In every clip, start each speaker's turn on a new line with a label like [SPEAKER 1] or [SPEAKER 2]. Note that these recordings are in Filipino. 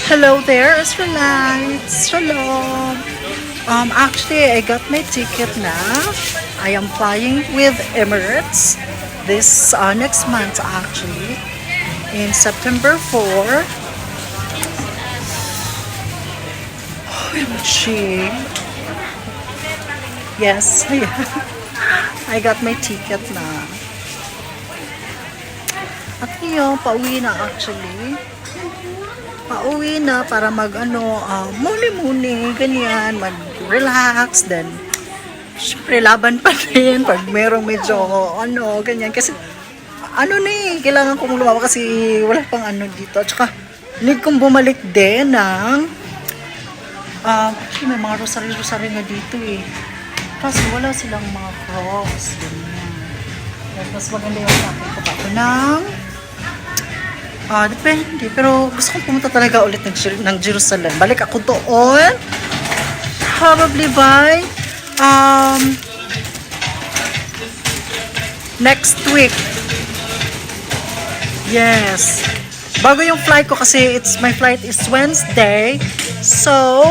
[SPEAKER 1] Hello there, Israelites. Shalom. Actually, I got my ticket na. I am flying with Emirates this next month actually in September 4. OMG. Yes, I got my ticket na. At ngayon, pauwi na actually. Pauwi na para muni-muni, ganyan, mag-relax, then syempre laban pa rin pag merong medyo ganyan, kasi kailangan kong lumawa kasi wala pang dito, at saka need kong bumalik din ng actually may mga rosary nga dito kasi wala silang mga cross, ganyan. Mas maganda yung nakikita ko ng depende. Pero gusto kong pumunta talaga ulit ng Jerusalem. Balik ako doon. Probably by next week. Yes. Bago yung flight ko kasi my flight is Wednesday. So,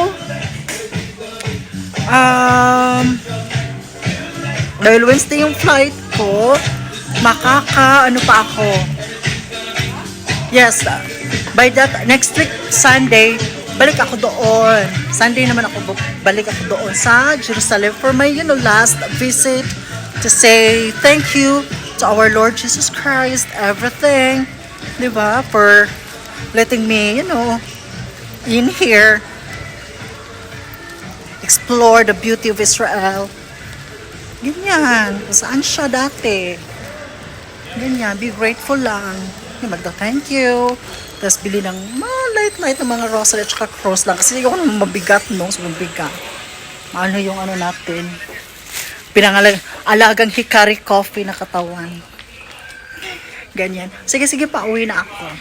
[SPEAKER 1] dahil Wednesday yung flight ko, pa ako. Yes, by that, next week, Sunday, balik ako doon. Sunday naman balik ako doon sa Jerusalem for my, last visit to say thank you to our Lord Jesus Christ, everything, diba, for letting me, in here, explore the beauty of Israel. Ganyan, saan siya dati? Ganyan, be grateful lang. Thank you. Tapos bili ng light na mga rosary at saka cross lang. Kasi yung mabigat, so mabigat. Yung natin. Alagang hikari coffee na katawan. Ganyan. Sige, pauwi na ako.